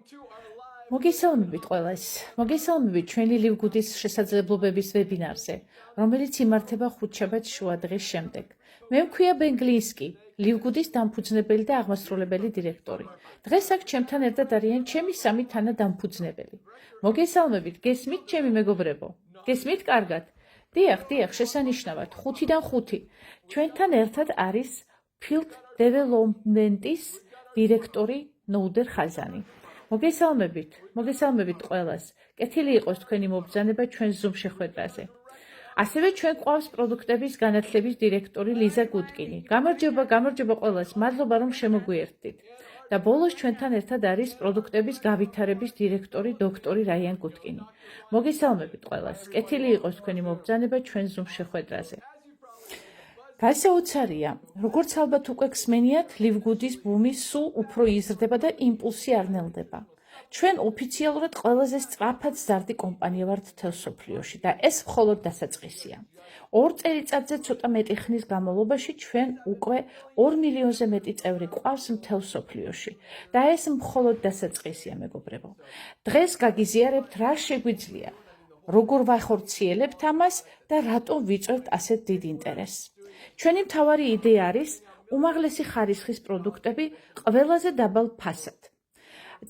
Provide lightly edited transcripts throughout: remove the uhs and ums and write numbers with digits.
მოგესალმებით ყველას. მოგესალმებით ჩვენი ლივგუდის შესაძლებლობების ვებინარზე, რომელიც იმართება ხუთშაბათს შუადღის შემდეგ. მე მქვია ბენგლინსკი, ლივგუდის დამფუძნებელი და აღმასრულებელი დირექტორი. დღეს აქ ჩემთან ერთად არიან ჩემი სამი თანადამფუძნებელი. მოგესალმებით, გესმით ჩემი მეგობრებო? გესმით კარგად? დიახ, შესანიშნავად, 5-დან 5. ჩვენთან ერთად არის Field Development-ის დირექტორი ნოუდერ ხაზანი. მოგესალმებით ყველას. კეთილი იყოს თქვენი მობრძანება ჩვენ Zoom შეხვედრაზე. ასევე ჩვენ გვყავს პროდუქტების განათლების დირექტორი ლიზა გუდკინი. გამარჯობა ყველას, მადლობა რომ შემოგვიერთდით. და ბოლოს ჩვენთან ერთად არის პროდუქტების გავითარების დირექტორი დოქტორი რაიან გუდკინი. მოგესალმებით ყველას. კეთილი იყოს თქვენი მობრძანება ჩვენ Zoom შეხვედრაზე. გასაოცარია, როგორც ალბათ უკვე გსმენიათ, ლივგუდის ბუმი სულ უფრო იზრდება და იმპულსი არ ნელდება. ჩვენ ოფიციალურად ყველაზე სწრაფად ზარდი კომპანია ვართ მთელ მსოფლიოში და ეს მხოლოდ დასაწყისია. 2 წელიწადზე ცოტა მეტი ხნის განმავლობაში ჩვენ უკვე 2 მილიონზე მეტი წევრი გვყავს მთელ მსოფლიოში და ეს მხოლოდ დასაწყისია, მეგობრებო. დღეს გაგიზიარებთ რა შეგვიძლია, როგორ ვახორციელებთ ამას და რატომ ვიწევთ ასეთ დიდ ინტერესს. ჩვენი მთავარი იდეა არის უმაღლესი ხარისხის პროდუქტები ყველაზე დაბალ ფასად.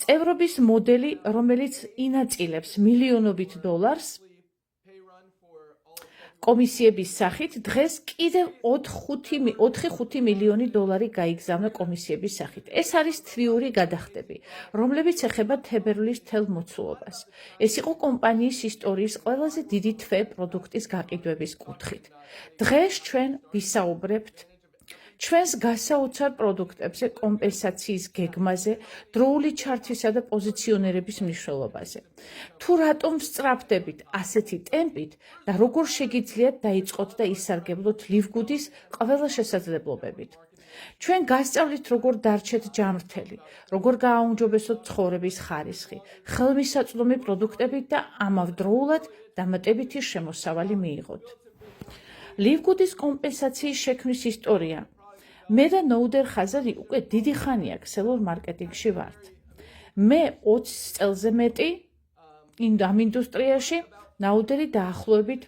წევრობის მოდელი, რომელიც ინაწილებს მილიონობით დოლარს კომისიების სახით, დღეს კიდევ 4-5 მილიონი დოლარი გაიგზავნა კომისიების სახით. ეს არის თვიური გადახდები, რომლებიც ეხება თებერვლის მთელ მოცულობას. ეს იყო კომპანიის ისტორიის ყველაზე დიდი თვე პროდუქტის გაყიდვების კუთხით. დღეს ჩვენ ვისაუბრებთ ჩვენს გასაოცარ პროდუქტებზე, კომპენსაციის გეგმაზე, დროული ჩართვისა და პოზიციონერების მნიშვნელობაზე. თუ რატომ ვსწრაფდებით ასეთი ტემპით და როგორ შეგიძლიათ დაიწყოთ და ისარგებლოთ ლივგუდის ყველა შესაძლებლობებით. ჩვენ გასწავლით როგორ დარჩეთ ჯანმრთელი, როგორ გააუმჯობესოთ ცხოვრების ხარისხი, ხელმისაწვდომი პროდუქტებით და ამავდროულად დამატებითი შემოსავალი მიიღოთ. ლივგუდის კომპენსაციის შექმნის ისტორია. მე და ნოუდერ ხაზანი უკვე დიდი ხანია ქსელურ მარკეტინგში ვართ. მე 20 წელზე მეტი ამ ინდუსტრიაში, ნაუდერი დაახლოებით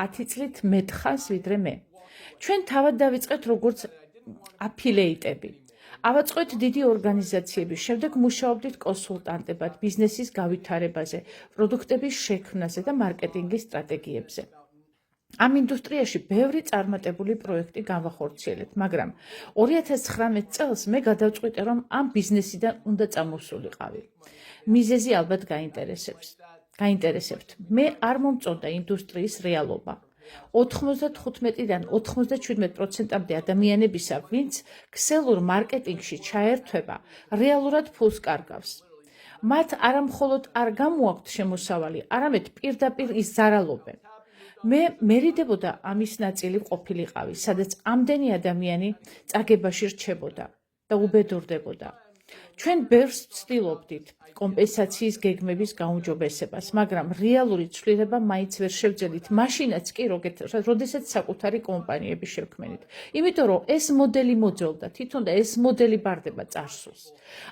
10 წლით მეტ ხანს ვიდრე მე. ჩვენ თავად დავიწყეთ როგორც აფილეიტები. ავაწყოთ დიდი ორგანიზაციები, შემდეგ მუშაობდით კონსულტანტებად, ბიზნესის გავითარებაზე, პროდუქტების შექმნაზე და მარკეტინგის სტრატეგიებზე. ამ ინდუსტრიაში ბევრი წარმატებული პროექტი გავახორციელეთ, მაგრამ 2019 წელს მე გადავწყვიტე, რომ ამ ბიზნესიდან უნდა წამოსულიყავი. მიზეზი ალბათ გაინტერესებთ. მე არ მომწონდა ინდუსტრიის რეალობა. 95-დან 97%-მდე ადამიანებისა, ვინც ქსელურ მარკეტინგში ჩაერთვება, რეალურად ფულს კარგავს. მათ არა მხოლოდ არ გამოაქვთ შემოსავალი, არამედ პირდაპირ იზარალობენ. მე მერიდებოდა ამის ნაწილი ყოფილიყავი, სადაც ამდენი ადამიანი წაგებაში რჩებოდა და უბედურდებოდა. ჩვენ ბევრს ვცდილობდით კომპენსაციის გეგმების გაუმჯობესებას, მაგრამ რეალური ცვლილება მაინც ვერ შევძელით, მაშინაც კი, როდესაც საკუთარი კომპანიები შევქმენით. იმიტომ რომ ეს მოდელი მოძველდა თვითონ და ეს მოდელი ბარდება წარსულს.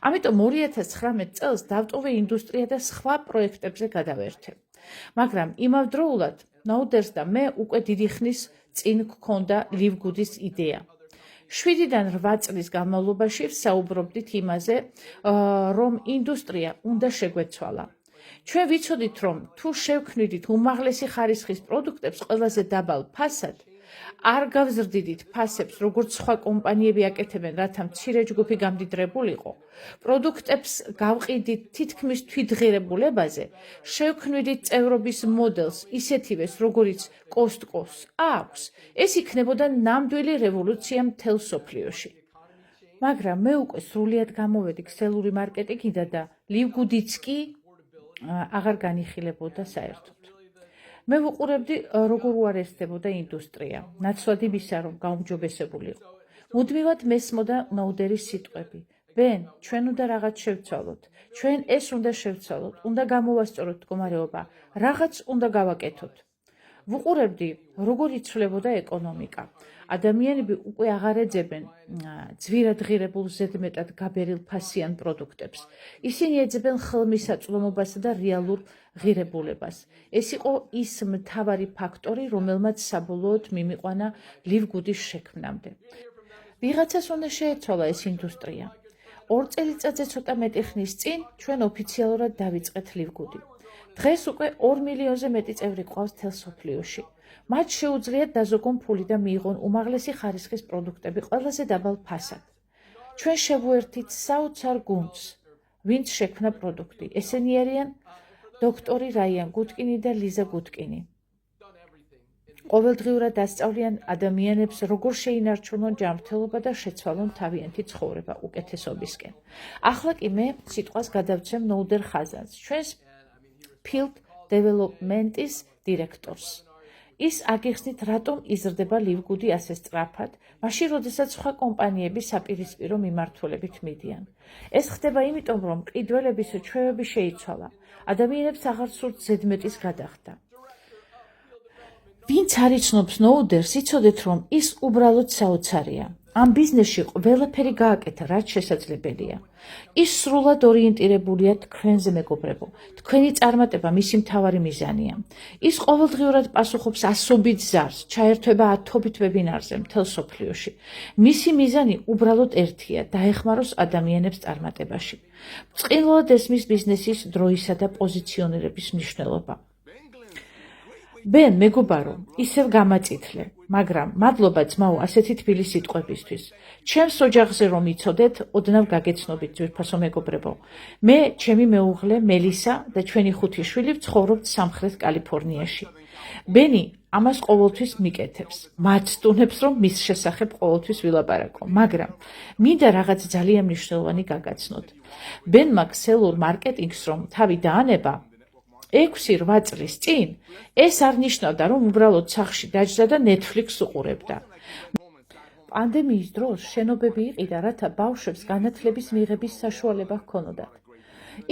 ამიტომ 2019 წელს დავტოვე ინდუსტრია და სხვა პროექტებზე გადავერთე. მაგრამ იმავდროულად ნაუდერს და მე უკვე დიდი ხნის წინ გქონდა ლივგუდის იდეა. 7-დან 8 წლის განმავლობაში ვსაუბრობდით იმაზე, რომ ინდუსტრია უნდა შეგვეცვალა. ჩვენ ვიცოდით, რომ თუ შევქმნით უმაღლესი ხარისხის პროდუქტებს ყველაზე დაბალ ფასად, არ გავზრდიდით ფასებს, როგორც სხვა კომპანიები აკეთებენ, რათა მცირე ჯგუფი გამდიდრებულიყო. პროდუქტებს გავყიდით თითქმის თვითღირებულებაზე, შევქმნით წევრობის მოდელს ისეთივეს, როგორიც კოსტკოს აქვს. ეს იქნებოდა ნამდვილი რევოლუცია მთელ მსოფლიოში. მაგრამ მე უკვე სრულიად გამოვედი ქსელური მარკეტინგიდან და ლივგუდიც კი აღარ განიხილებოდა საერთოდ. მე ვუყურებდი, როგორ უარესდებოდა ინდუსტრია, ნაცვლად იმისა, რომ გაუმჯობესებულიყო. მუდმივად მესმოდა ნოუდერის სიტყვები. ბენ, ჩვენ უნდა რაღაც შევცვალოთ, ჩვენ ეს უნდა შევცვალოთ, უნდა გამოვასწოროთ მდგომარეობა, რაღაც უნდა გავაკეთოთ. ვუყურებდი, როგორ იცვლებოდა ეკონომიკა. ადამიანები უკვე აღარ ეძებენ ძვირადღირებულ ზედმეტად გაბერილ ფასიან პროდუქტებს. ისინი ეძებენ ხელმისაწვდომობასა და რეალურ ღირებულებას. ეს იყო ის მთავარი ფაქტორი, რომელმაც საბოლოოდ მიმიყვანა ლივგუდის შექმნამდე. ვიღაცას უნდა შეეცვალა ეს ინდუსტრია. 2 წელიწადზე ცოტა მეტი ხნის წინ ჩვენ ოფიციალურად დავიწყეთ ლივგუდი. დღეს უკვე 2 მილიონზე მეტი წევრი გვყავს მთელ მსოფლიოში. მათ შეუძლიათ დაზოგონ ფული და მიიღონ უმაღლესი ხარისხის პროდუქტები ყველაზე დაბალ ფასად. ჩვენ შევუერთით საოცარ გუნდს, ვინც შექმნა პროდუქტი. ესენი არიან დოქტორი რაიან გუტკინი და ლიზა გუტკინი. ყოველდღიურად ასწავლიან ადამიანებს, როგორ შეინარჩუნონ ჯანმრთელობა და შეცვალონ თავიანთი ცხოვრება უკეთესობისკენ. ახლა კი მე სიტყვას გადავცემ ნოუდერ ხაზანს, ჩვენს Field Development-ის დირექტორს. ის აგიხსნით, რატომ იზრდება ლივგუდი ასე სწრაფად, მაშინ, როდესაც სხვა კომპანიები საპირისპირო მიმართულებით მიდიან. ეს ხდება იმიტომ, რომ მყიდველების ჩვევები შეიცვალა. ადამიანებს აღარ სურთ ზედმეტის გადახდა. ვინც არ იცნობს ნოუდერს, იცოდეთ, რომ ის უბრალოდ საოცარია. ამ ბიზნესში ყველაფერი გააკეთა, რაც შესაძლებელია. ის სრულად ორიენტირებულია თქვენზე, მეგობრებო. თქვენი წარმატება მისი მთავარი მიზანია. ის ყოველდღიურად პასუხობს ასობით ზარს, ჩაერთვება ათობით ვებინარზე მთელ მსოფლიოში. მისი მიზანი უბრალოდ ერთია, დაეხმაროს ადამიანებს წარმატებაში. წყინვალად ესმის ბიზნესის დროისა და პოზიციონირების მნიშვნელობა. ბენ, მეგობარო, ისევ გამაწითლე, მაგრამ მადლობა ძმაო ასეთი თბილი სიტყვებისთვის. ჩემს ოჯახზე რომ იცოდეთ, ოდნავ გაგეცნობით ძვირფასო მეგობრებო. მე, ჩემი მეუღლე მელისა და ჩვენი 5 შვილი ვცხოვრობთ სამხრეთ კალიფორნიაში. ბენი ამას ყოველთვის მიკეთებს. მაცდუნებს, რომ მის შესახებ ყოველთვის ვილაპარაკო, მაგრამ მინდა რაღაც ძალიან მნიშვნელოვანი გაგაცნოთ. ბენმა ქსელურ მარკეტინგს რომ თავი დაანება 6-8 წლის წინ, ეს არ ნიშნავდა, რომ უბრალოდ სახლში დაჯდა და Netflix უყურებდა. პანდემიის დროს შენობები იყიდა, რათა ბავშვებს განათლების მიღების საშუალება ჰქონოდათ.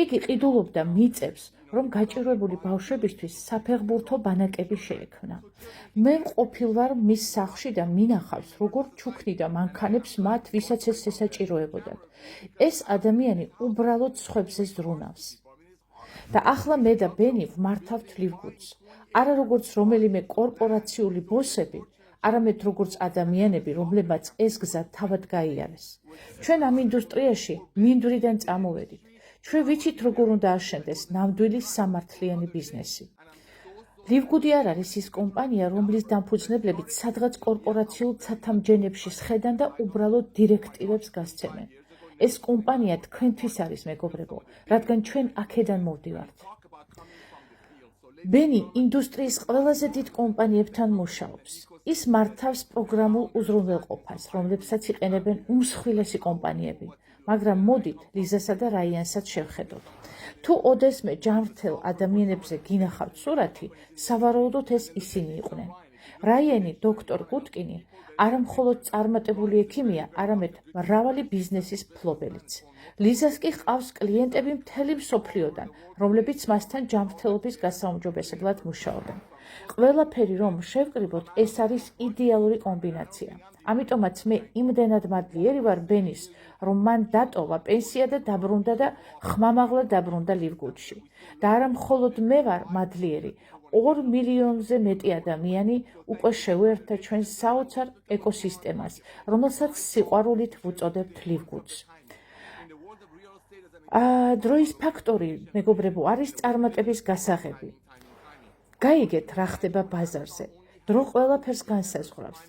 იგი ყიდულობდა მიწებს, რომ გაჭირვებული ბავშვებისთვის საფეხბურთო ბანაკები შეექმნა. მე მყოფილ ვარ მის სახლში და მინახავს, როგორ ჩუქნიდა მანქანებს მათ, ვისაც ეს ესაჭიროებოდათ. ეს ადამიანი უბრალოდ სხვებზე ზრუნავს. და ახლა მე და ბენი ვმართავთ ლივგუდს. არა როგორც რომელიმე კორპორაციული ბოსები, არამედ როგორც ადამიანები, რომლებმაც ეს გზა თავად გაიარეს. ჩვენ ამ ინდუსტრიაში მინდვრიდან წამოვედით. ჩვენ ვიცით, როგორ უნდა აშენდეს ნამდვილი სამართლიანი ბიზნესი. ლივგუდი არ არის ის კომპანია, რომლის დამფუძნებლებით სადღაც კორპორაციულ ცათამბჯენებში სხედან და უბრალოდ დირექტივებს გასცემენ. ეს კომპანია თქვენთვის არის, მეგობრებო, რადგან ჩვენ აქედან მოვდივართ. ბენი ინდუსტრიის ყველაზე დიდ კომპანიებთან მუშაობს. ის მართავს პროგრამულ უზრუნველყოფას, რომლებსაც იყენებენ უმსხვილესი კომპანიები, მაგრამ მოდით ლიზასა და რაიანსაც შევხედოთ. თუ ოდესმე ჯანმრთელ ადამიანებზე გინახავთ სურათი, სავარაუდოდ ეს ისინი იყვნენ. რაიანი დოქტორ გუტკინი არა მხოლოდ წარმატებული ექიმია, არამედ მრავალი ბიზნესის მფლობელიც. ლიზას კი ჰყავს კლიენტები მთელი მსოფლიოდან, რომლებიც მასთან ჯანმრთელობის გასაუმჯობესებლად მუშაობენ. ყველაფერი რომ შევკრიბოთ, ეს არის იდეალური კომბინაცია. ამიტომაც მე იმდენად მადლიერი ვარ ბენის, რომ მან დატოვა პენსია და დაბრუნდა და ხმამაღლა დაბრუნდა ლივგუდში. და არა მხოლოდ მე ვარ მადლიერი, 2 მილიონზე მეტი ადამიანი უკვე შევუერთდა ჩვენს საოცარ ეკოსისტემას, რომელსაც სიყვარულით ვუწოდებთ ლივგუდს. დროის ფაქტორი, მეგობრებო, არის წარმატების გასაღები. გაიგეთ, რა ხდება ბაზარზე. დრო ყველაფერს განსაზღვრავს.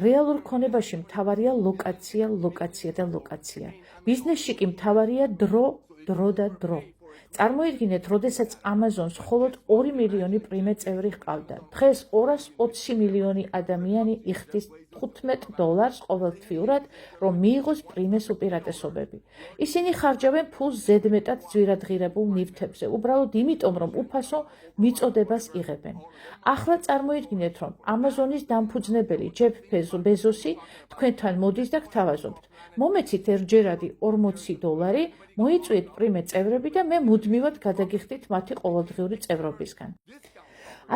რეალურ ქონებაში მთავარია ლოკაცია, ლოკაცია და ლოკაცია. ბიზნესში კი მთავარია დრო, დრო და დრო. წარმოიდგინეთ, როდესაც Amazon-ს მხოლოდ 2 მილიონი პრიმე წევრი ჰყავდა. დღეს 220 მილიონი ადამიანი იხდის $15 ყოველთვიურად, რომ მიიღოს პრიმეს უპირატესობები. ისინი ხარჯავენ ფულს ზედმეტად ძვირადღირებულ ნივთებზე, უბრალოდ იმიტომ, რომ უფასო მიწოდებას იღებენ. ახლა წარმოიდგინეთ, რომ Amazon-ის დამფუძნებელი ჯეფ ბეზოსი თქვენთან მოდის და გთავაზობთ. მომეცით ერთჯერადი $40, მოიწვიეთ პრიმე წევრები და მე მუდმივად გადაგიხდით მათი ყოველდღიური წევრობისგან.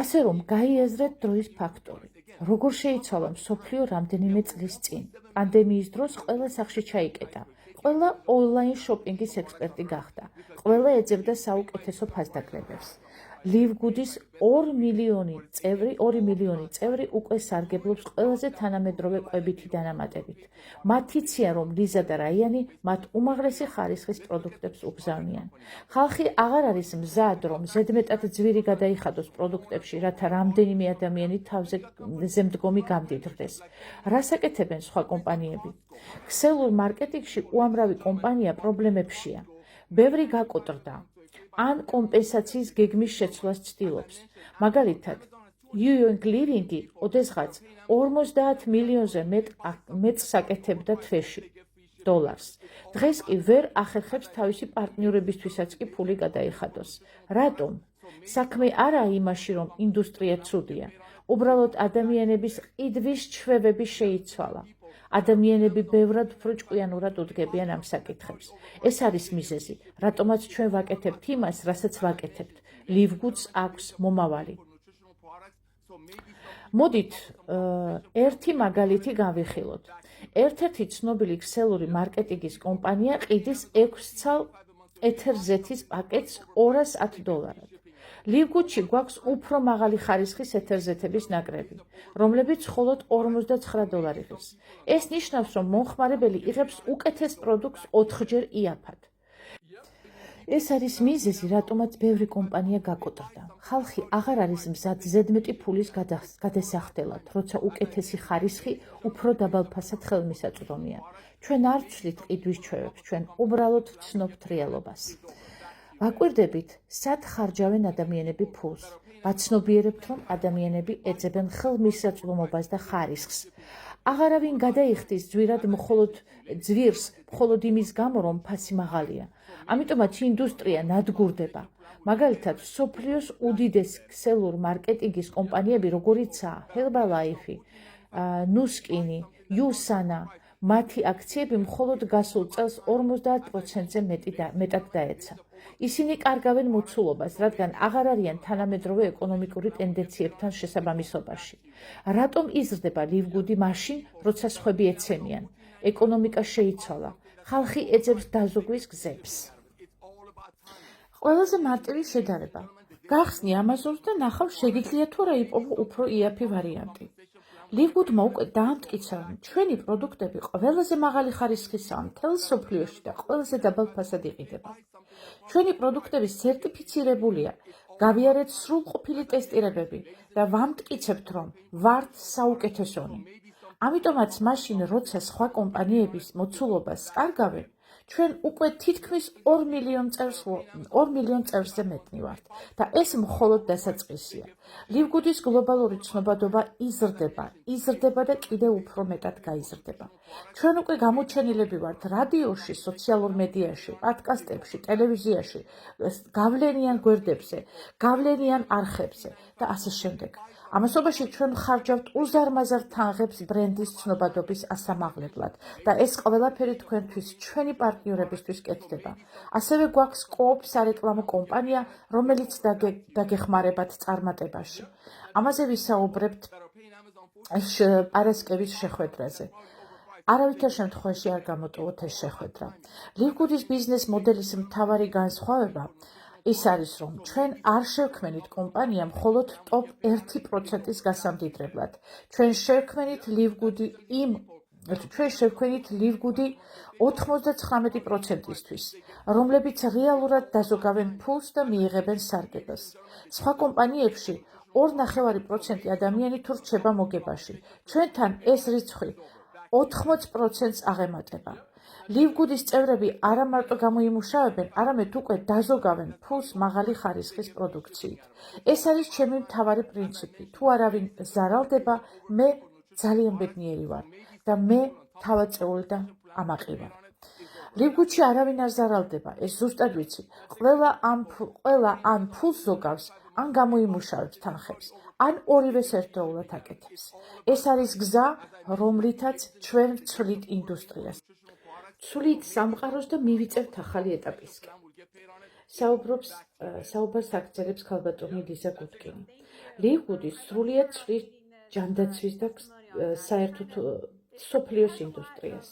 ასე რომ გაიაზრეთ დროის ფაქტორი. როგორ შეიცვალა მსოფლიო რამდენიმე წლის წინ, პანდემიის დროს ყველა სახში ჩაიკეტა, ყველა ონლაინ შოპინგის ექსპერტი გახდა, ყველა ეძებდა საუკეთესო ფასდაკლებებს. ლივგუდის 2 მილიონი წევრი უკვე სარგებლობს ყველაზე თანამედროვე კვებითი დანამატებით. მათ იციან, რომ ლიზა და რაიანი მათ უმაღლესი ხარისხის პროდუქტებს უგზავნიან. ხალხი აღარ არის მზად, რომ ზედმეტად ძვირი გადაიხადოს პროდუქტებში, რათა რამდენიმე ადამიანი თავზე მდგომი გამდიდრდეს. რას აკეთებენ სხვა კომპანიები? ქსელურ მარკეტინგში უამრავი კომპანია პრობლემებშია. ბევრი გაკოტრდა. ან კომპენსაციის გეგმის შეცვლას ცდილობს. მაგალითად, New Living ოდესღაც 50 მილიონზე მეტს აკეთებდა თვეში დოლარს. დღეს კი ვერ ახერხებს თავისი პარტნიორებისთვისაც კი ფული გადაიხადოს. რატომ? საქმე არაა იმაში, რომ ინდუსტრია ცუდია. უბრალოდ ადამიანების ყიდვის ჩვევები შეიცვალა. ადამიანები ბევრად უფრო ჭკვიანურად უდგებიან ამ საკითხებს. ეს არის მიზეზი, რატომაც ჩვენ ვაკეთებთ იმას, რასაც ვაკეთებთ. ლივგუდს აქვს მომავალი. მოდით ერთი მაგალითი გავიხილოთ. ერთ-ერთი ცნობილი ქსელური მარკეტინგის კომპანია ყიდის 6 ცალ ეთერზეთის პაკეტს $210. ლივგუდში გვაქვს უფრო მაღალი ხარისხის ეთერზეთების ნაკრები, რომლებიც მხოლოდ $49 ღირს. ეს ნიშნავს, რომ მომხმარებელი იღებს უკეთეს პროდუქტს 4-ჯერ იაფად. ეს არის მიზეზი, რატომაც ბევრი კომპანია გაკოტრდა. ხალხი აღარ არის მზად ზედმეტი ფულის გადასახდელად, როცა უკეთესი ხარისხი უფრო დაბალ ფასად ხელმისაწვდომია. ჩვენ არ ვცვლით ყიდვის ჩვევებს, ჩვენ უბრალოდ ვცნობთ რეალობას. ვაკვირდებით, სად ხარჯავენ ადამიანები ფულს. ვაცნობიერებთ, რომ ადამიანები ეძებენ ხელმისაწვდომობას და ხარისხს. აღარავინ გადაიხდის ძვირს მხოლოდ იმის გამო, რომ ფასი მაღალია. ამიტომაც ინდუსტრია ნადგურდება. მაგალითად, მსოფლიოს უდიდესი ქსელურ მარკეტინგის კომპანიები, როგორიცაა Herbalife, Nuskin, Usana, მათი აქციები მხოლოდ გასულ წელს 50%-ზე მეტად დაეცა. ისინი კარგავენ მოცულობას, რადგან აღარ არიან თანამედროვე ეკონომიკური ტენდენციებთან შესაბამისობაში. რატომ იზრდება ლივგუდი მაშინ, როცა სხვები ეცემიან? ეკონომიკა შეიცვალა. ხალხი ეძებს დაზოგვის გზებს. ყველაზე მარტივი შედარება. გახსნი Amazon-ს და ნახავ, შეგიძლია თუ რა იპოვო უფრო იაფი ვარიანტი. ლივგუდმა უკვე დაამტკიცა, რომ ჩვენი პროდუქტები ყველაზე მაღალი ხარისხისაა მთელ მსოფლიოში და ყველაზე დაბალ ფასად იყიდება. ჩვენი პროდუქტები სერტიფიცირებულია, გავიარეთ სრულყოფილი ტესტირებები და ვამტკიცებთ, რომ ვართ საუკეთესონი. ამიტომაც მაშინ, როცა სხვა კომპანიების მოცულობას კარგავენ, ჩვენ უკვე თითქმის 2 მილიონ წევრზე მეტნი ვართ და ეს მხოლოდ დასაწყისია. ლივგუდის გლობალური ცნობადობა იზრდება და კიდევ უფრო მეტად გაიზრდება. ჩვენ უკვე გამოჩენილები ვართ რადიოში, სოციალურ მედიაში, პოდკასტებში, ტელევიზიაში, გავლენიან გვერდებზე, გავლენიან არხებზე და ასე შემდეგ. ამასობაში ჩვენ ხარჯავთ უზარმაზარ თანხებს ბრენდის ცნობადობის ასამაღლებლად და ეს ყველაფერი თქვენთვის, ჩვენი პარტნიორებისთვის კეთდება. ასევე გვაქვს Coop სარეკლამო კომპანია, რომელიც დაგეხმარებათ წარმატებაში. ამაზე ვისაუბრებთ პარასკევის შეხვედრაზე. არავითარ შემთხვევაში არ გამოტოვოთ ეს შეხვედრა. ლივგუდის ბიზნეს მოდელის მთავარი განსხვავება ის არის, რომ ჩვენ არ შევქმნით კომპანია მხოლოდ ტოპ 1%-ის გასამდიდრებლად. ჩვენ შევქმნით ლივგუდი 99%-ისთვის, რომლებიც რეალურად დაზოგავენ ფულს და მიიღებენ სარგებელს. სხვა კომპანიებში 2.5% ადამიანი თუ რჩება მოგებაში. ჩვენთან ეს რიცხვი 80%-ს აღემატება. ლივგუდის წევრები არა მარტო გამოიმუშავებენ, არამედ უკვე დაზოგავენ ფულს მაღალი ხარისხის პროდუქციით. ეს არის ჩემი მთავარი პრინციპი. თუ არავინ ზარალდება, მე ძალიან ბედნიერი ვარ და მე თავაწეული და ამაყი ვარ. ლივგუდში არავინ არ ზარალდება, ეს ზუსტად ვიცი. ყველა ან ფულს ზოგავს, ან გამოიმუშავებს თანხებს, ან ორივეს ერთდროულად აკეთებს. ეს არის გზა, რომლითაც ჩვენ ვცვლით ინდუსტრიას. ვცვლით სამყაროს და მივიწევთ ახალი ეტაპისკენ. საუბარს აგრძელებს ქალბატონი ლიზა გუდკინი. ლივგუდი სრულიად ცვლის ჯანდაცვის და საერთოდ სოფლიოს ინდუსტრიას.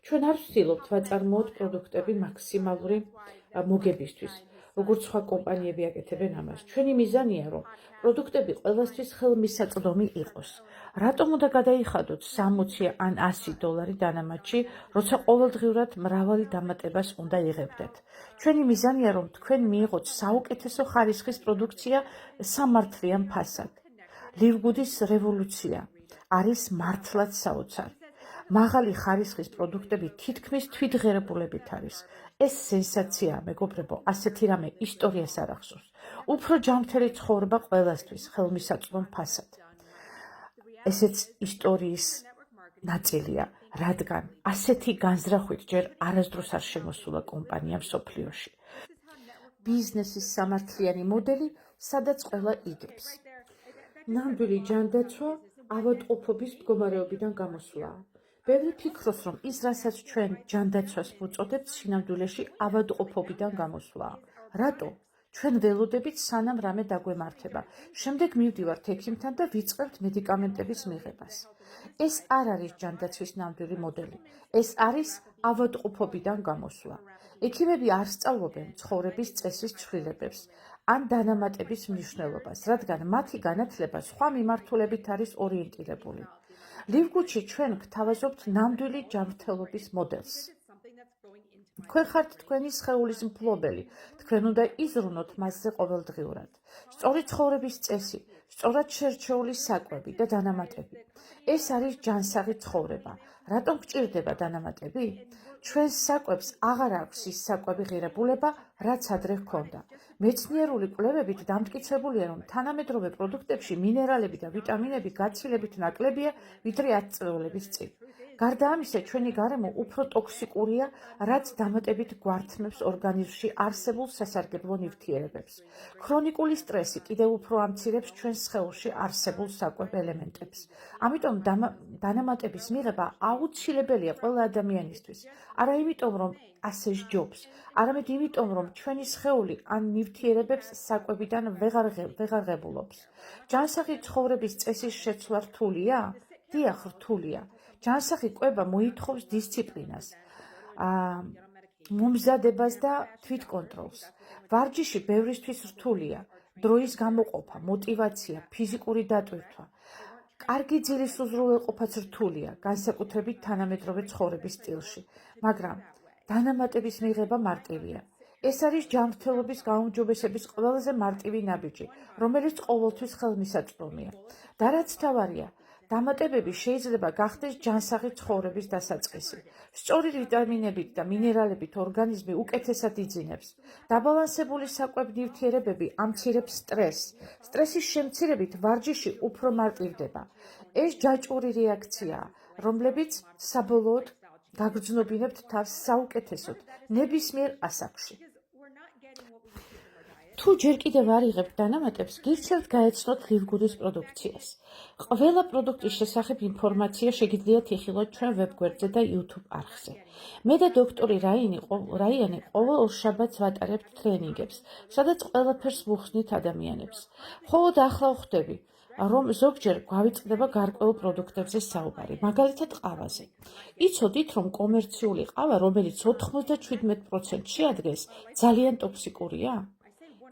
ჩვენ არ ვცდილობთ ვაწარმოოთ პროდუქტები მაქსიმალური მოგებისთვის, როგორც სხვა კომპანიები აკეთებენ ამას. ჩვენი მიზანია, რომ პროდუქტები ყველასთვის ხელმისაწვდომი იყოს. რატომ უნდა გადაიხადოთ 60 ან 100 დოლარი დანამატში, როცა ყოველდღიურად მრავალი დამატებას უნდა იღებდეთ? ჩვენი მიზანია, რომ თქვენ მიიღოთ საუკეთესო ხარისხის პროდუქცია სამართლიან ფასად. ლივგუდის რევოლუცია არის მართლაც საოცარი. მაღალი ხარისხის პროდუქტები თითქმის თვითღერებულებით არის. ეს სენსაციაა, მეგობრებო, ასეთი რამე ისტორიას არ ახსოვს. უფრო ჯანმრთელი ცხოვრება ყველასთვის ხელმისაწვდომ ფასად. ესეც ისტორიის ნაწილია, რადგან ასეთი განზრახვით ჯერ არასდროს არ შემოსულა კომპანია მსოფლიოში. ბიზნესის სამართლიანი მოდელი, სადაც ყველა იგებს. ნამდვილი ჯანდაცვა ავადმყოფობის მდგომარეობიდან გამოსვლაა. ბევრი ფიქრობს, რომ ის, რასაც ჩვენ ჯანდაცვას ვუწოდებთ, სინამდვილეში ავადმყოფობიდან გამოსვლაა. რატო? ჩვენ ველოდებით, სანამ რამე დაგვემართება. შემდეგ მივდივართ ექიმთან და ვიწყებთ მედიკამენტების მიღებას. ეს არ არის ჯანდაცვის ნამდვილი მოდელი. ეს არის ავადმყოფობიდან გამოსვლა. ექიმები არ სწავლობენ ცხოვრების წესის ცვლილებებს ან დანამატების მნიშვნელობას, რადგან მათი განათლება სხვა მიმართულებით არის ორიენტირებული. ლივგუდში ჩვენ გვთავაზობთ ნამდვილი ჯანმრთელობის მოდელს. თქვენ ხართ თქვენი სხეულის მფლობელი, თქვენ უნდა იზრუნოთ მასზე ყოველდღიურად. სწორი ცხოვრების წესი, სწორად შერჩეული საკვები და დანამატები. ეს არის ჯანსაღი ცხოვრება. რატომ გჭირდება დანამატები? ჩვენს საკვებს აღარ აქვს ის საკვები ღირებულება, რაც ადრე ჰქონდა. მეცნიერული კვლევებით დამტკიცებულია, რომ თანამედროვე პროდუქტებში მინერალები და ვიტამინები გაცილებით ნაკლებია, ვიდრე 10 წლების წინ. გარდა ამისა, ჩვენი გარემო უფრო ტოქსიკურია, რაც დამატებით გვართმევს ორგანიზმში არსებულ სასარგებლო ნივთიერებებს. ქრონიკული სტრესი კიდევ უფრო ამცირებს ჩვენს სხეულში არსებულ საკვებ ელემენტებს. ამიტომ დანამატების მიღება აუცილებელია ყველა ადამიანისთვის. არა იმიტომ, რომ ასე სჯობს, არამედ იმიტომ, რომ ჩვენი სხეული ან ნივთიერებებს საკვებიდან ვეღარ ღებულობს. ჯანსაღი ცხოვრების წესის შეცვლა რთულია? დიახ, რთულია. ჯანსაღი კვება მოითხოვს დისციპლინას, მომზადებას და თვითკონტროლს. ვარჯიში ბევრისთვის რთულია. დროის გამოყოფა, მოტივაცია, ფიზიკური დატვირთვა. კარგი ძილის უზრუნველყოფაც რთულია, განსაკუთრებით თანამედროვე ცხოვრების სტილში, მაგრამ დანამატების მიღება მარტივია. ეს არის ჯანმრთელობის გაუმჯობესების ყველაზე მარტივი ნაბიჯი, რომელიც ყოველთვის ხელმისაწვდომია. და რაც თავარია, დამატებები შეიძლება გახდეს ჯანსაღი ცხოვრების დასაწყისი. სწორი ვიტამინებით და მინერალებით ორგანიზმი უკეთესად იძინებს. დაბალანსებული საკვებ ნივთიერებები ამცირებს სტრესს. სტრესის შემცირებით ვარჯიში უფრო მარტივდება. ეს ჯაჭვური რეაქციაა, რომლებიც საბოლოოდ გაგრძნობინებთ თავს საუკეთესოდ ნებისმიერ ასაკში. თუ ჯერ კიდევ არ იღებთ დანამატებს, გირჩევთ გაეცნოთ ლივგუდის პროდუქციას. ყველა პროდუქტის შესახებ ინფორმაცია შეგიძლიათ იხილოთ ჩვენ ვებგვერდზე და YouTube არხზე. მე და დოქტორი რაიანი ყოველ ორშაბათს ვატარებთ ტრენინგებს, სადაც ყველაფერს ვუხსნით ადამიანებს. მხოლოდ ახლა ვხვდები, რომ ზოგჯერ გვავიწყდება გარკვეულ პროდუქტებზე საუბარი, მაგალითად ყავაზე. იცოდით, რომ კომერციული ყავა, რომელიც 97% შეადგენს, ძალიან ტოქსიკურია?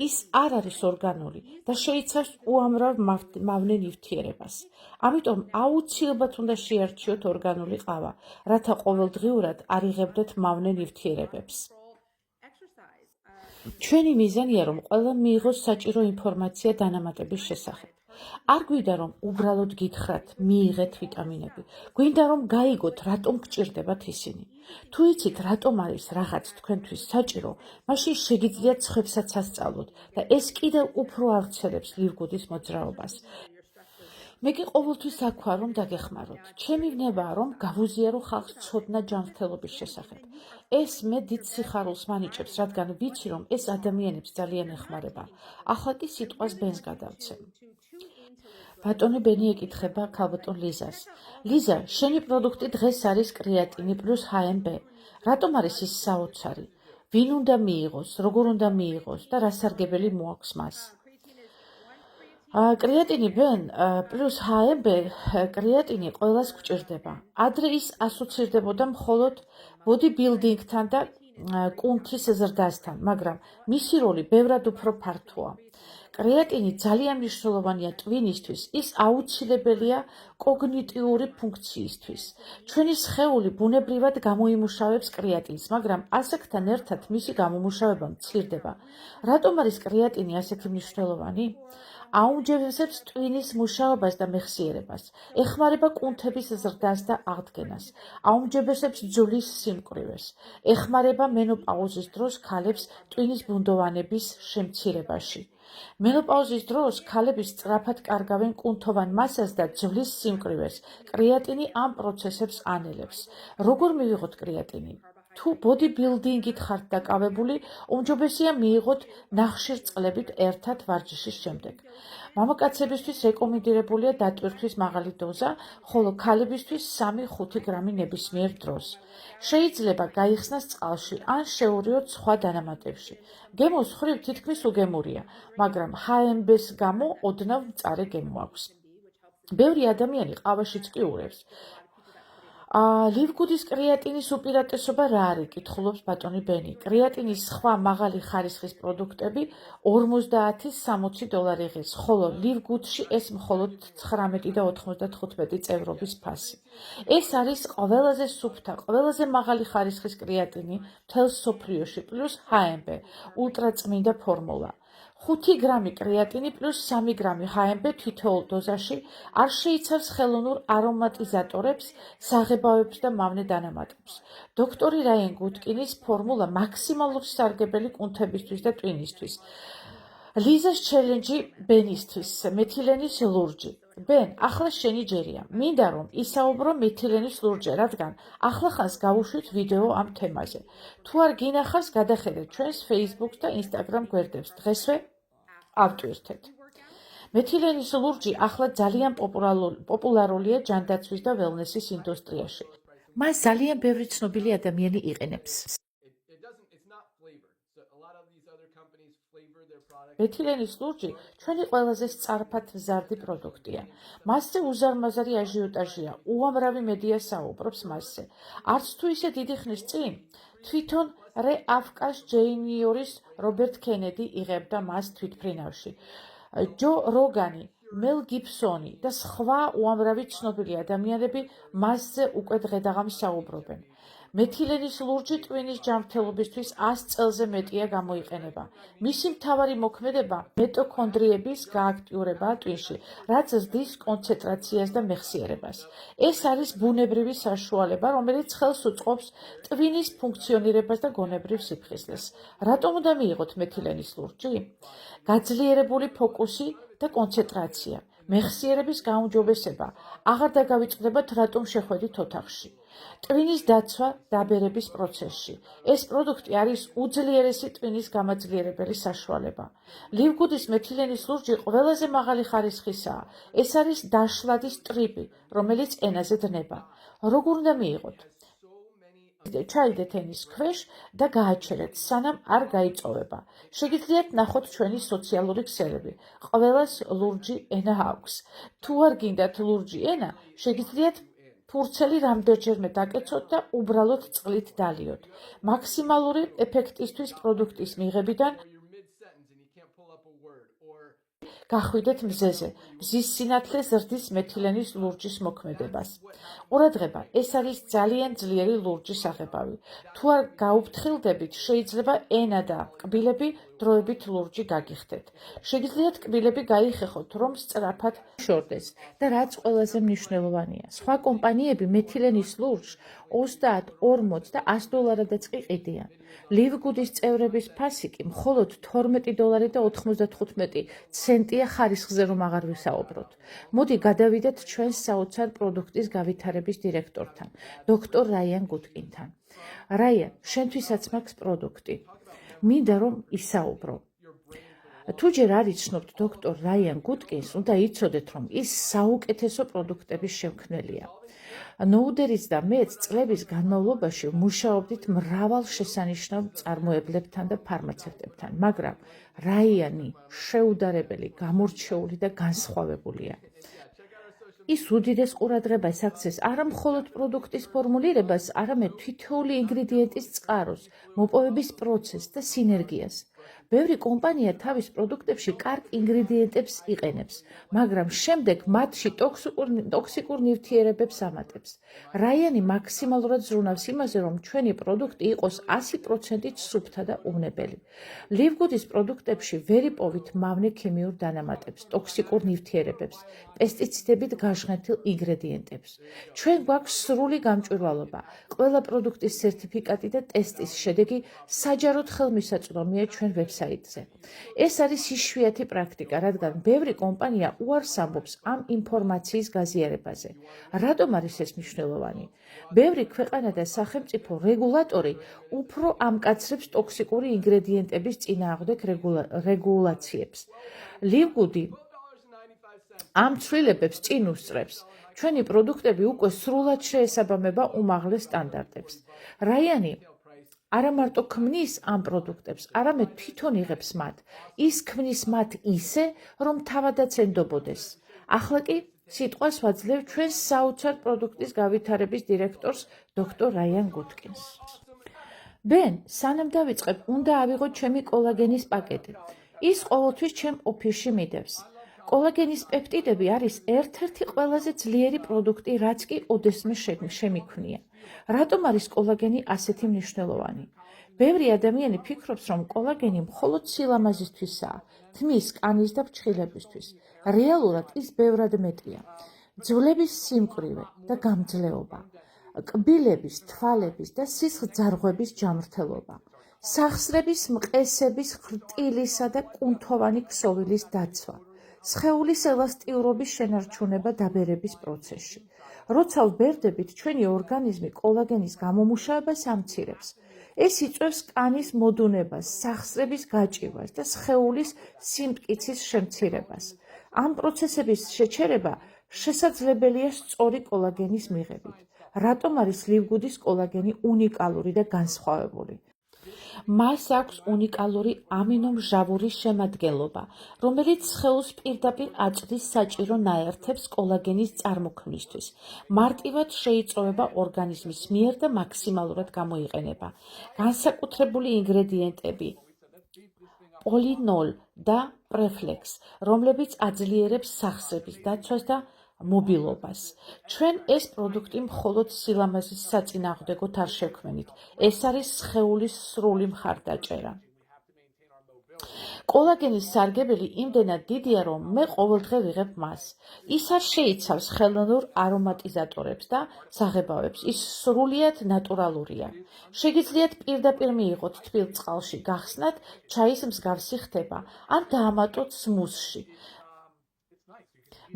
ის არ არის ორგანული და შეიცავს უამრავ მავნე ნივთიერებას. ამიტომ აუცილებლად უნდა შეარჩიოთ ორგანული ყავა, რათა ყოველდღიურად არ იღებდეთ მავნე ნივთიერებებს. ჩვენი მიზანია, რომ ყველამ მიიღოს საჭირო ინფორმაცია დანამატების შესახებ. არ გვინდა, რომ უბრალოდ გითხრათ, მიიღეთ ვიტამინები. გვინდა, რომ გაიგოთ, რატომ გჭირდებათ ისინი. თუ იცით, რატომ არის რაღაც თქვენთვის საჭირო, მაშინ შეგიძლიათ სხვებსაც ასწავლოთ და ეს კიდევ უფრო ავრცელებს ლივგუდის მოძრაობას. მე კი ყოველთვის აქ ვარ, რომ დაგეხმაროთ. ჩემი ვნებაა, რომ გავუზიარო ხალხს ცოდნა ჯანმრთელობის შესახებ. ეს მე დიდ სიხარულს მანიჭებს, რადგან ვიცი, რომ ეს ადამიანებს ძალიან ეხმარება. ახლა კი სიტყვას ბენს გადავცემ. ბატონი ბენი ეკითხება ქალბატონ ლიზას. ლიზა, შენი პროდუქტი დღეს არის კრეატინი პლუს HMB. რატომ არის ის საოცარი? ვინ უნდა მიიღოს, როგორ უნდა მიიღოს და რა სარგებელი მოაქვს მას? კრეატინი ბენ პლუს HMB კრეატინი ყველას გვჭირდება. ადრე ის ასოცირდებოდა მხოლოდ ბოდი ბილდინგთან და კუნთის ზრდასთან, მაგრამ მისი როლი ბევრად უფრო ფართოა. კრეატინი ძალიან მნიშვნელოვანია ტვინისთვის, ის აუცილებელია კოგნიტიური ფუნქციისთვის. ჩვენი სხეული ბუნებრივად გამოიმუშავებს კრეატინს, მაგრამ ასაკთან ერთად მისი გამომუშავება მცირდება. რატომ არის კრეატინი ასეთი მნიშვნელოვანი? აუმჯობესებს ტვინის მუშაობას და მეხსიერებას, ეხმარება კუნთების ზრდას და აღდგენას, აუმჯობესებს ძვლის სიმკვრივეს, ეხმარება მენოპაუზის დროს ქალებს ტვინის ბუნდოვანების შემცირებაში. მენოპაუზის დროს ქალები სწრაფად კარგავენ კუნთოვან მასას და ძვლის სიმკვრივეს. კრეატინი ამ პროცესებს ანელებს. როგორ მივიღოთ კრეატინი? თუ ბოდი ბილდინგით ხართ დაკავებული, უმჯობესია მიიღოთ ნახშირწყლებით ერთად ვარჯიშის შემდეგ. მამაკაცებისთვის რეკომენდირებულია დატვირთვის მაღალი დოზა, ხოლო ქალებისთვის 3-5 გრამი ნებისმიერ დროს. შეიძლება გაიხსნას წყალში ან შეურიოთ სხვა დანამატებში. გემოს ხრივ თითქმის უგემურია, მაგრამ HMB-ს გამო ოდნავ მწარე გემო აქვს. ბევრი ადამიანი ყავაშიც კი ურევს. ლივგუდის კრეატინის უპირატესობა რა არის? კითხულობს ბატონი ბენი. კრეატინის სხვა მაღალი ხარისხის პროდუქტები $50-60 იღებს, ხოლო ლივგუდში ეს მხოლოდ 19 და 95 წევრობის ფასი. ეს არის ყველაზე სუფთა, ყველაზე მაღალი ხარისხის კრეატინი მთელ მსოფლიოში პლუს HMB, ულტრაწმინდა ფორმულა. 5 გრამი კრეატინი პლუს 3 გრამი HMB თითოეულ დოზაში არ შეიცავს ხელოვნურ არომატიზატორებს, საღებავებს და მავნე დანამატებს. დოქტორი რაიან გუტკინის ფორმულა მაქსიმალური სარგებელი კუნთებისთვის და ტვინისთვის. ლიზას ჩელენჯი ბენისთვის, მეთილენის ლურჯი. ბენ, ახლა შენი ჯერია. მინდა რომ ისაუბრო მეთილენის ლურჯზე, რადგან ახლახანს გავუშვით ვიდეო ამ თემაზე. თუ არ გინახავს, გადახედეთ ჩვენს Facebook და Instagram გვერდებს. დღესვე ავტვირთეთ. მეთილენის ლურჯი ახლა ძალიან პოპულარულია ჯანდაცვის და ველნესის ინდუსტრიაში. მას ძალიან ბევრი ცნობილი ადამიანი იყენებს. მეთილენის ლურჯი ჩვენი ყველაზე სწრაფად მზარდი პროდუქტია. მასზე უზარმაზარი აჟიოტაჟია, უამრავი მედია საუბრობს მასზე. არც თუ ისე დიდი ხნის წინ, თვითონ რე აფკას ჯეინიორის რობერტ კენედი იღებდა მას თვითმფრინავში. ჯო როგანი, მელ გიბსონი და სხვა უამრავი ცნობილი ადამიანები მასზე უკვე დღე-დაღამ საუბრობენ. მეთილენის ლურჯი ტვინის ჯანმრთელობისთვის 100 წელზე მეტია გამოიყენება. მისი მთავარი მოქმედება მიტოქონდრიების გააქტიურებაა ტვინში, რაც ზრდის კონცენტრაციას და მეხსიერებას. ეს არის ბუნებრივი საშუალება, რომელიც ხელს უწყობს ტვინის ფუნქციონირებას და გონებრივ სიფხიზლეს. რატომ უნდა მიიღოთ მეთილენის ლურჯი? გაძლიერებული ფოკუსი და კონცენტრაცია, მეხსიერების გაუმჯობესება. აღარ დაგავიწყდებათ, რატომ შეხვედით ოთახში. ტვინის დაცვა დაბერების პროცესში. ეს პროდუქტი არის უძლიერესი ტვინის გამაძლიერებელი საშუალება. ლივგუდის მეთილენის ლურჯი ყველაზე მაღალი ხარისხისაა. ეს არის დაშლადის ტრიპი, რომელიც ენაზე დნება. როგორ უნდა მიიღოთ? ჩაიდეთ ენის ქვეშ და გააჩერეთ, სანამ არ გაიწოვება. შეგიძლიათ ნახოთ ჩვენი სოციალური ქსელები. ყველას ლურჯი ენა აქვს. თუ არ გინდათ ლურჯი ენა, შეგიძლიათ ფურცელი რამდენჯერმე დაკეცოთ და უბრალოდ წყლით დალიოთ. მაქსიმალური ეფექტისთვის პროდუქტის მიღებიდან გახვიდეთ მზეზე. მზის სინათლე ზრდის მეთილენის ლურჯის მოქმედებას. ყურადღება, ეს არის ძალიან ძლიერი ლურჯის აღებავი. თუ არ გაუფრთხილდებით, შეიძლება ენა და კბილები დროებით ლურჯი გაგიხდეთ. შეგიძლიათ კბილები გაიხეხოთ, რომ სწრაფად შორდეს და რაც ყველაზე მნიშვნელოვანია. სხვა კომპანიები მეთილენის ლურჯს 30, 40 და $100-დაც კი ყიდიან. ლივგუდის წევრების ფასი კი მხოლოდ $12.95 ხარისხზე რომ აღარ ვისაუბროთ. მოდი გადავიდეთ ჩვენს საოცარ პროდუქტის გავითარების დირექტორთან, დოქტორ რაიან გუტკინთან. რაიან, შენთვისაც მაქვს პროდუქტი. მინდა რომ ისაუბრო. თუ ჯერ არ იცნობთ დოქტორ რაიან გუტკინს, უნდა იცოდეთ, რომ ის საუკეთესო პროდუქტების შემქმნელია. ნოუდერიც და მეც წლების განმავლობაში მუშაობდით მრავალ შესანიშნავ წარმოებლებთან და ფარმაცევტებთან, მაგრამ რაიანი შეუდარებელი, გამორჩეული და განსხვავებულია. ის უდიდეს ყურადღებას აქცევს არა მხოლოდ პროდუქტის ფორმულირებას, არამედ თითოეული ინგრედიენტის წყაროს, მოპოვების პროცესს და სინერგიას. ბევრი კომპანია თავის პროდუქტებში კარგ ინგრედიენტებს იყენებს, მაგრამ შემდეგ მათში ტოქსიკურ ნივთიერებებს ამატებს. რაიანი მაქსიმალურად ზრუნავს იმაზე, რომ ჩვენი პროდუქტი იყოს 100%-ით სუფთა და უვნებელი. ლივგუდის პროდუქტებში ვერ იპოვით მავნე ქიმიურ დანამატებს, ტოქსიკურ ნივთიერებებს, პესტიციდებით გაჟღენთილ ინგრედიენტებს. ჩვენ გვაქვს სრული გამჭვირვალობა. ყველა პროდუქტის სერტიფიკატი და ტესტის შედეგი საჯაროდ ხელმისაწვდომია ჩვენ ვებსაიტზე. ეს არის იშვიათი პრაქტიკა, რადგან ბევრი კომპანია უარს ამბობს ამ ინფორმაციის გაზიარებაზე. რატომ არის ეს მნიშვნელოვანი? ბევრი ქვეყანა და სახელმწიფო რეგულატორი უფრო ამკაცრებს ტოქსიკური ინგრედიენტების წინააღმდეგ რეგულაციებს. ლივგუდი ამ ცვლილებებს წინ უსწრებს. ჩვენი პროდუქტები უკვე სრულად შეესაბამება უმაღლეს სტანდარტებს. რაიანი არა მარტო ქმნის ამ პროდუქტებს, არამედ თვითონ იღებს მათ. ის ქმნის მათ ისე, რომ თავადაც ენდობოდეს. ახლა კი სიტყვას ვაძლევ ჩვენს საოცარ პროდუქტის გავითარების დირექტორს, დოქტორ რაიან გუტკინს. ბენ, სანამ დავიწყებ, უნდა ავიღოთ ჩემი კოლაგენის პაკეტი. ის ყოველთვის ჩემ ოფისში მიდევს. კოლაგენის პეპტიდები არის ერთ-ერთი ყველაზე ძლიერი პროდუქტი, რაც კი ოდესმე შემიქმნია. რატომ არის კოლაგენი ასეთი მნიშვნელოვანი? ბევრი ადამიანი ფიქრობს, რომ კოლაგენი მხოლოდ სილამაზისთვისაა, თმის, კანის და ფრჩხილებისთვის. რეალურად ის ბევრად მეტია. ძვლების სიმკვრივე და გამძლეობა, კბილების, თვალების და სისხლძარღვების ჯანმრთელობა, სახსრების, მყესების, ხრტილისა და კუნთოვანი ქსოვილის დაცვა, სხეულის ელასტიურობის შენარჩუნება დაბერების პროცესში. როცა ვბერდებით, ჩვენი ორგანიზმი კოლაგენის გამომუშავებას ამცირებს. ეს იწვევს კანის მოდუნებას, სახსრების გაჭირვას და სხეულის სიმტკიცის შემცირებას. ამ პროცესების შეჩერება შესაძლებელია სწორი კოლაგენის მიღებით. რატომ არის ლივგუდის კოლაგენი უნიკალური და განსხვავებული? მას აქვს უნიკალური ამინომჟავური შემადგენლობა, რომელიც სხეულს პირდაპირ აწვდის საჭირო ნაერთებს კოლაგენის წარმოქმნისთვის. მარტივად შეიწოვება ორგანიზმის მიერ და მაქსიმალურად გამოიყენება. განსაკუთრებული ინგრედიენტები პოლინოლ და პრეფლექს, რომლებიც აძლიერებს სახსრების დაცვას და მობილობას. ჩვენ ეს პროდუქტი მხოლოდ სილამაზის საწინააღმდეგოდ არ შევქმნით. ეს არის სხეულის სრული მხარდაჭერა. კოლაგენის სარგებელი იმდენად დიდია, რომ მე ყოველდღე ვიღებ მას. ის არ შეიცავს ხელოვნურ არომატიზატორებს და საღებავებს. ის სრულიად ნატურალურია. შეგიძლიათ პირდაპირ მიიღოთ თბილ წყალში გახსნათ, ჩაის მსგავსი ხდება, ან დაამატოთ სმუსში.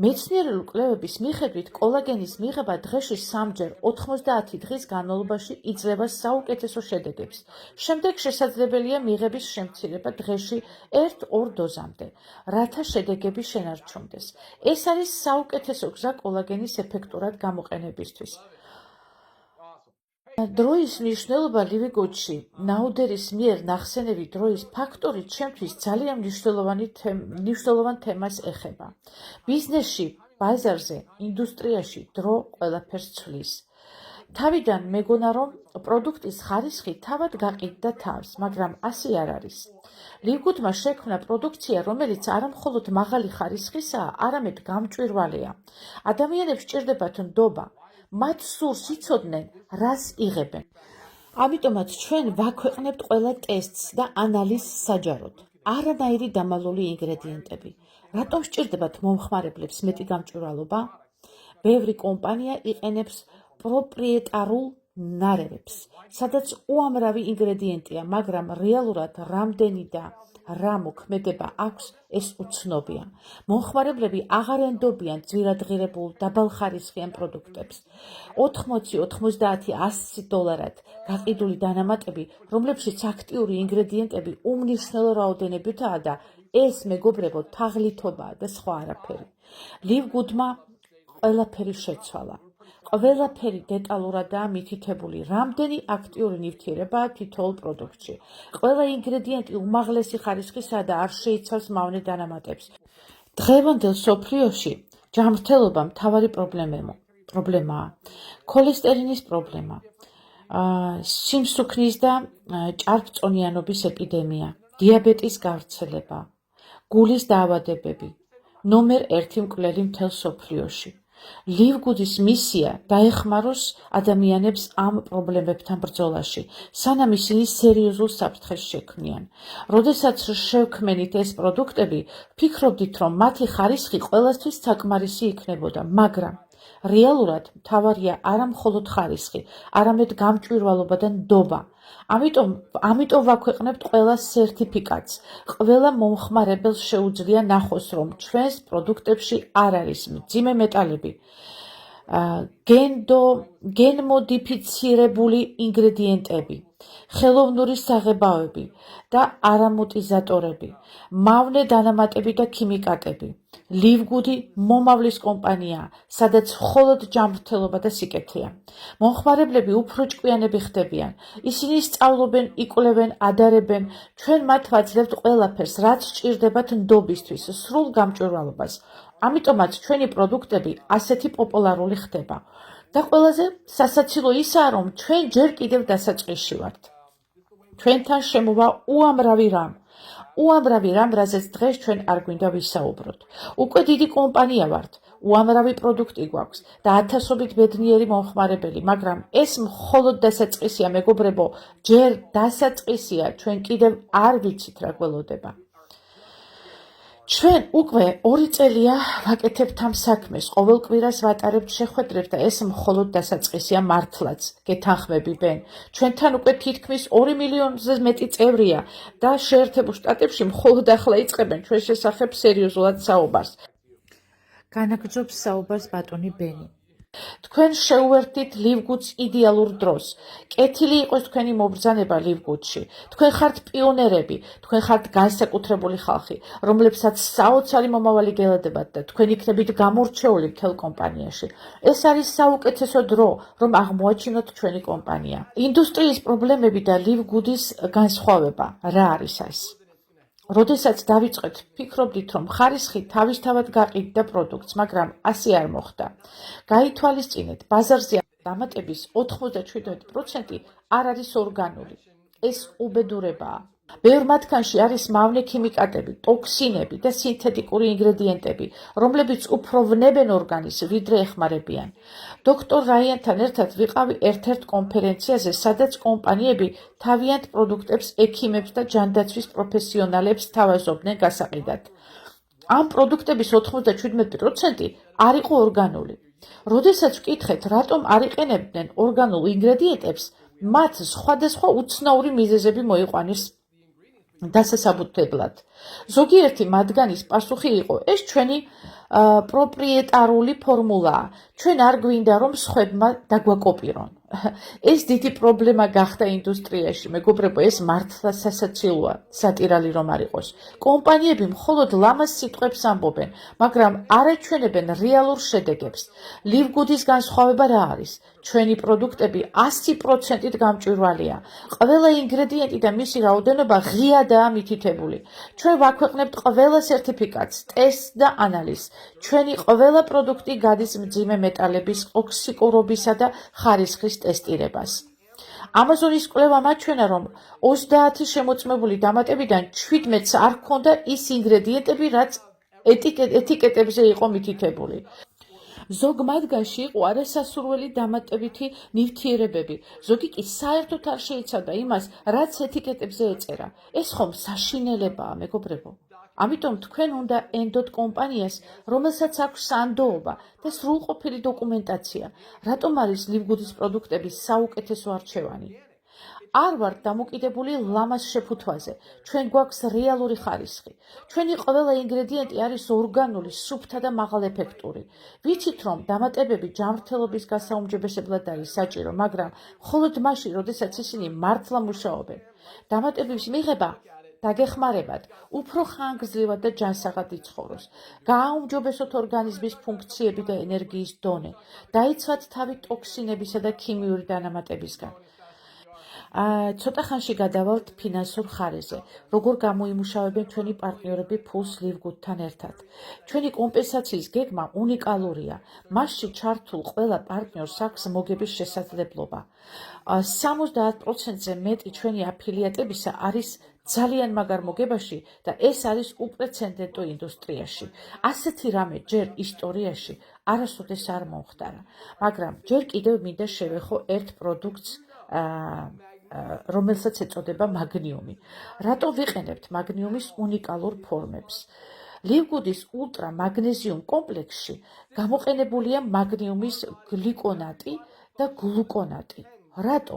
მეცნიერული კვლევების მიხედვით, კოლაგენის მიღება დღეში 3-ჯერ 90 დღის განმავლობაში იძლევა საუკეთესო შედეგებს. შემდეგ შესაძლებელია მიღების შემცირება დღეში 1-2 დოზამდე, რათა შედეგები შენარჩუნდეს. ეს არის საუკეთესო გზა კოლაგენის ეფექტურად გამოყენებისთვის. დროის მნიშვნელობა ლივგუდში ნაუდერის მიერ ნახსენები დროის ფაქტორი ჩემთვის ძალიან მნიშვნელოვან თემას ეხება. ბიზნესში, ბაზარზე, ინდუსტრიაში დრო ყველაფერს ცვლის. თავიდან მეგონა, რომ პროდუქტის ხარისხი თავად გაყიდდა თავს, მაგრამ ასე არ არის. ლივგუდმა შექმნა პროდუქცია, რომელიც არა მხოლოდ მაღალი ხარისხისაა, არამედ გამჭვირვალეა. ადამიანებს სჭირდებათ ნდობა. მათ სურს იცოდნენ, რას იღებენ. ამიტომაც ჩვენ ვაქვეყნებთ ყველა ტესტს და ანალიზს საჯაროდ. არანაირი დამალული ინგრედიენტები. რატომ სჭირდებათ მომხმარებლებს მეტი გამჭვირვალობა? ბევრი კომპანია იყენებს პროპრიეტარულ ნარევებს, სადაც უამრავი ინგრედიენტია, მაგრამ რეალურად რამდენი და რა მოქმედება აქვს, ეს უცნობია. მომხმარებლები აღარ ენდობიან ძვირადღირებულ დაბალხარისხიან პროდუქტებს. 80, 90, 100 დოლარად გაყიდული დანამატები, რომლებშიც აქტიური ინგრედიენტები უმნიშვნელო რაოდენობითაა და ეს მეგობრებო თაღლითობაა და სხვა არაფერი. ლივგუდმა ყველაფერი შეცვალა. ყველაფერი დეტალურადაა მითითებული, რამდენი აქტიური ნივთიერებაა თითოეულ პროდუქტში. ყველა ინგრედიენტი უმაღლესი ხარისხისაა და არ შეიცავს მავნე დანამატებს. დღევანდელ მსოფლიოში ჯანმრთელობა მთავარი პრობლემაა. ქოლესტერინის პრობლემა, სიმსუქნის და ჭარბწონიანობის ეპიდემია, დიაბეტის გავრცელება, გულის დაავადებები, ნომერ 1 მკვლელი მთელ მსოფლიოში. ლივგუდის მისია დაეხმაროს ადამიანებს ამ პრობლემებთან ბრძოლაში, სანამ ისინი სერიოზულ საფრთხეს შექმნიან. როდესაც შევქმენით ეს პროდუქტები, ფიქრობდით, რომ მათი ხარისხი ყველასთვის საკმარისი იქნებოდა, მაგრამ რეალურად მთავარია არა მხოლოდ ხარისხი, არამედ გამჭვირვალობა და ნდობა. ამიტომ ვაქვეყნებთ ყველა სერტიფიკატს. ყველა მომხმარებელს შეუძლია ნახოს, რომ ჩვენს პროდუქტებში არ არის მძიმე მეტალები, გენმოდიფიცირებული ინგრედიენტები, ხელოვნური საღებავები და არამოტიზატორები, მავნე დანამატები და ქიმიკატები. ლივგუდი მომავლის კომპანიაა, სადაც მხოლოდ ჯანმრთელობა და სიკეთეა. მომხმარებლები უფრო ჭკვიანები ხდებიან. ისინი სწავლობენ, იკვლევენ, ადარებენ. ჩვენ მათ ვაძლევთ ყველაფერს, რაც სჭირდებათ ნდობისთვის, სრულ გამჭვირვალობას. ამიტომაც ჩვენი პროდუქტები ასეთი პოპულარული ხდება. და ყველაზე სასაცილო ისაა, რომ ჩვენ ჯერ კიდევ დასაწყისში ვართ. ჩვენთან შემოვა უამრავი რამ, რაზეც დღეს ჩვენ არ გვინდა ვისაუბროთ. უკვე დიდი კომპანია ვართ, უამრავი პროდუქტი გვაქვს და ათასობით ბედნიერი მომხმარებელი, მაგრამ ეს მხოლოდ დასაწყისია, მეგობრებო, ჯერ დასაწყისია, ჩვენ კიდევ არ ვიცით რა გველოდება. ჩვენ უკვე 2 წელია ვაკეთებთ ამ საქმეს, ყოველ კვირას ვატარებთ შეხვედრებს და ეს მხოლოდ დასაწყისია მართლაც, გეთანხმები ბენ. ჩვენთან უკვე თითქმის 2 მილიონზე მეტი წევრია და შეერთებულ შტატებში მხოლოდ ახლა იწყებენ ჩვენ შესახებ სერიოზულად საუბარს. განაგრძობს საუბარს ბატონი ბენი. თქვენ შეუერთდით ლივგუდს იდეალურ დროს. კეთილი იყოს თქვენი მობრძანება ლივგუდში. თქვენ ხართ პიონერები, თქვენ ხართ განსაკუთრებული ხალხი, რომლებსაც საოცარი მომავალი გელოდებათ და თქვენ იქნებით გამორჩეული მთელ კომპანიაში. ეს არის საუკეთესო დრო, რომ აღმოაჩინოთ ჩვენი კომპანია. ინდუსტრიის პრობლემები და ლივგუდის განსხვავება. რა არის ეს? როდესაც დავიწყეთ, ფიქრობდით, რომ ხარისხი თავისთავად გაყიდდა პროდუქტს, მაგრამ ასე არ მოხდა. გაითვალისწინეთ, ბაზარზე დამატების 97% არ არის ორგანული. ეს უბედურებაა. ბევრ მათგანში არის მავნე ქიმიკატები, ტოქსინები და სინთეტიკური ინგრედიენტები, რომლებიც უფრო ვნებენ ორგანიზმს, ვიდრე ეხმარებიან. დოქტორ რაიანთან ერთად ვიყავი ერთ-ერთ კონფერენციაზე, სადაც კომპანიები თავიანთ პროდუქტებს ექიმებს და ჯანდაცვის პროფესიონალებს თავაზობდნენ გასაყიდად. ამ პროდუქტების 97% არ იყო ორგანული. როდესაც ვკითხეთ, რატომ არ იყენებდნენ ორგანულ ინგრედიენტებს, მათ სხვადასხვა უცნაური მიზეზები მოიყვანეს დასასაბუთებლად. ზოგიერთი მათგანის პასუხი იყო, ეს ჩვენი პროპრიეტარული ფორმულაა. ჩვენ არ გვინდა, რომ სხვებმა დაგვაკოპირონ. ეს დიდი პრობლემა გახდა ინდუსტრიაში, მეგობრებო, ეს მართლა სასაცილოა, სატირალი რომ არ იყოს. კომპანიები მხოლოდ ლამაზ სიტყვებს ამბობენ, მაგრამ არ აჩვენებენ რეალურ შედეგებს. ლივგუდის განსხვავება რა არის? ჩვენი პროდუქტები 100%-ით გამჭვირვალეა. ყველა ინგრედიენტი და მისი რაოდენობა ღიადაა მითითებული. ჩვენ ვაქვეყნებთ ყველა სერტიფიკატს, ტესტს და ანალიზს. ჩვენი ყველა პროდუქტი გადის მძიმე მეტალების, ტოქსიკურობისა და ხარისხის ტესტირებას. ამაზონის კვლევამ აჩვენა, რომ 30 შემოწმებული დამატებიდან 17-ს არ ჰქონდა ის ინგრედიენტები, რაც ეტიკეტებზე იყო მითითებული. ზოგ მათგანში იყო არასასურველი დამატებითი ნივთიერებები, ზოგი კი საერთოდ არ შეიცავდა იმას, რაც ეტიკეტებზე ეწერა. ეს ხომ საშინელებაა, მეგობრებო. ამიტომ თქვენ უნდა ენდოთ კომპანიას, რომელსაც აქვს სანდოობა და სრულყოფილი დოკუმენტაცია, რატომ არის ლივგუდის პროდუქტების საუკეთესო არჩევანი. არ ვართ დამოკიდებული ლამაზ შეფუთვაზე, ჩვენ გვაქვს რეალური ხარისხი. ჩვენი ყველა ინგრედიენტი არის ორგანული, სუფთა და მაღალეფექტური. ვიცით, რომ დამატებები ჯანმრთელობის გასაუმჯობესებლად არის საჭირო, მაგრამ მხოლოდ მაშინ, როდესაც ისინი მართლა მუშაობენ. დამატებების მიღება დაგეხმარებათ უფრო ხანგრძლივად და ჯანსაღად იცხოვროს, გააუმჯობესოთ ორგანიზმის ფუნქციები და ენერგიის დონე, დაიცვათ თავი ტოქსინებისა და ქიმიური დანამატებისგან. ცოტა ხანში გადავალთ ფინანსურ ხარეზე, როგორ გამოიმუშავებენ ჩვენი პარტნიორები ფულს ლივგუთთან ერთად. ჩვენი კომპენსაციის გეგმა უნიკალურია, მასში ჩართულ ყველა პარტნიორს აქვს მოგების შესაძლებლობა. 70%-ზე მეტი ჩვენი აფილიატებისა არის ძალიან მაგარ მოგებაში და ეს არის უპრეცედენტო ინდუსტრიაში. ასეთი რამე ჯერ ისტორიაში არასოდეს არ მომხდარა, მაგრამ ჯერ კიდევ მინდა შევეხო ერთ პროდუქტს, რომელსაც ეწოდება მაგნიუმი. რატო ვიყენებთ მაგნიუმის უნიკალურ ფორმებს? ლივგუდის ულტრა მაგნეზიუმ კომპლექსში გამოყენებულია მაგნიუმის გლიკონატი და გლუკონატი. რატო?